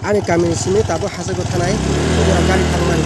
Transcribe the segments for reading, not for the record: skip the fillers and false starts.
ani kamini simi tabo hasago thanai ora gari thangmani.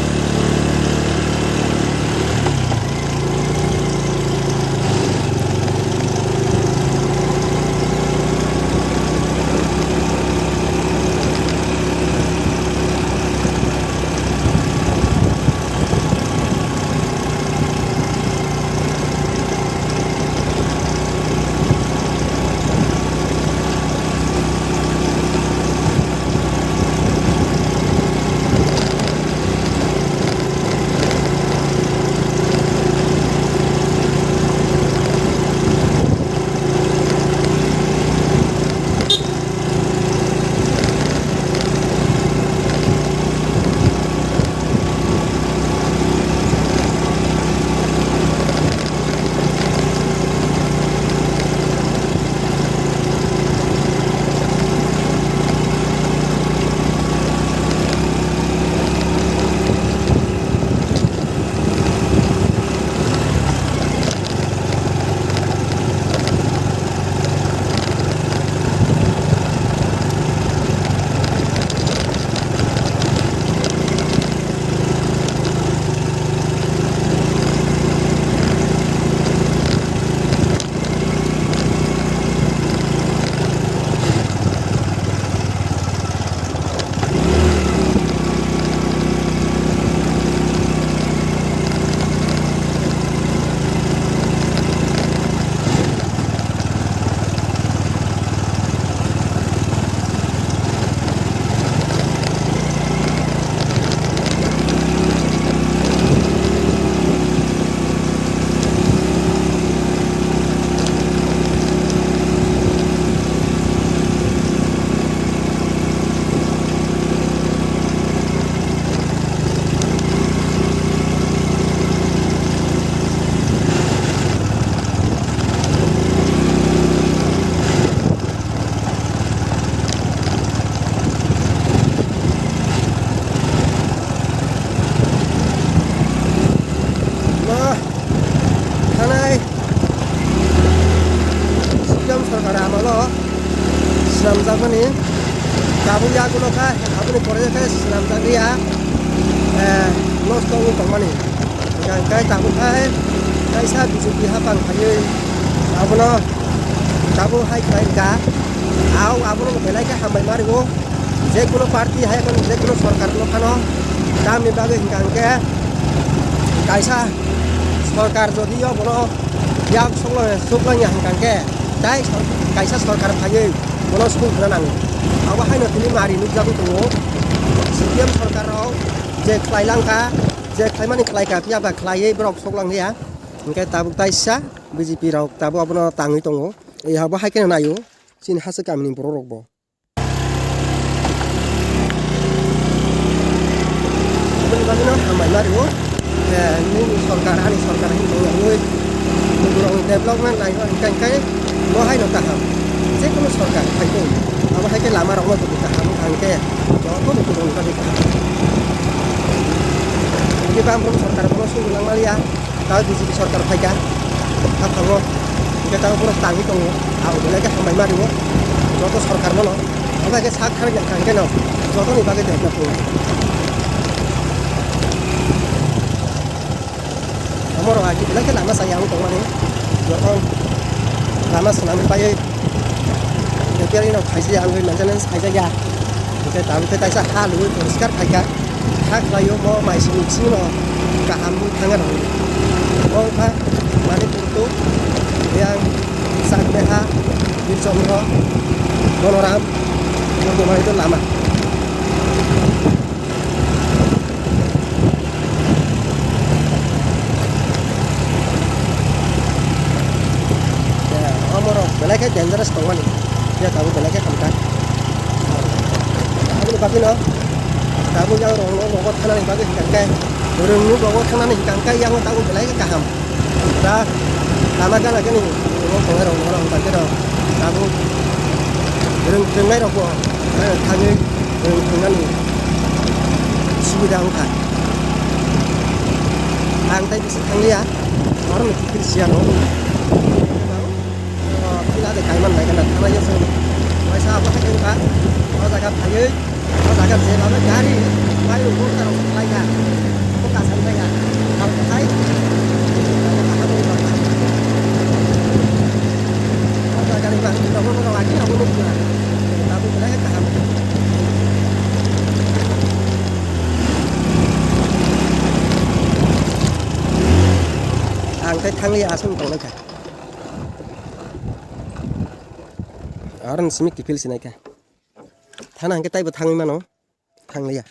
Namjagani kabu ya kulo ka apni pore ka namjagi ya lost ko tongmani kai tabu kai kaisa BJP hapang khaye abono tabu hai kai ka aw abono belai ka hambai marigo je kulo party hai kan je kulo sarkar lo khano dami bage hingangke kaisa sarkar jodi abono yak soklang ya hingangke dai kaisa sarkar khaye bono school nanang aba haino tini mari nukjabu tongo CPM sarkarau je khlailangka je khlaimani khlaika piaba khlaiye brok soklang ya engke tabuk taisa BJP rok tabu abono tangui tongo ei haba haikena nayo sin hase kamini borok bo bagaimana hambai mario ini sarkar ani sarkar ini ngoi ngurang development lain engkai lo haino taham je kono sarkar faito aba haike lama rok ma tuku taham angke joto nukurung ka dikah ini bambung sarkar bono sulang malia tahu BJP sarkar faika aphango kita pura tangi tongo au belaka hambai mario joto sarkar bono aba ke sak khar angke no joto ni bage develop ko amoro aji belaka lama sayang tongo ni joto lama senam paye Tapi ini kaisa yang maintenance kaisa ya, kita tahu kita kaisa halu ପରିଷ୍କାର ଖାଇକା ଖା ଖାଇyo mo mai sini no kaham thangar ho mo kha mani putu yang sakmeha birchomro monoram mo itu lama ya amoro belaka dangerous tongani ya tahu belaknya kamkan aku lupa pino tahu yang robot kanan yang bagus kangkai burung robot kanan yang kangkai yang tahu belaknya kaham dah lama kan lagi nih orang pakai dong tahu burung dengai robot tanya burung dengan nih sudah angkat angkai bisa tangli ya orang mikir siang ada kaiman naik kan tanah ya sih, masa apa sih kan? Kalau saya kata Jaga jebabe gari bayu bukar lainnya buka sampai ya kalau kai kalau gari bang kita mau lagi aku lupa tapi mereka kaham angkai thangli asum tolong ka orang semik kipil sini ka thana angkai tai thangli mano thangli ya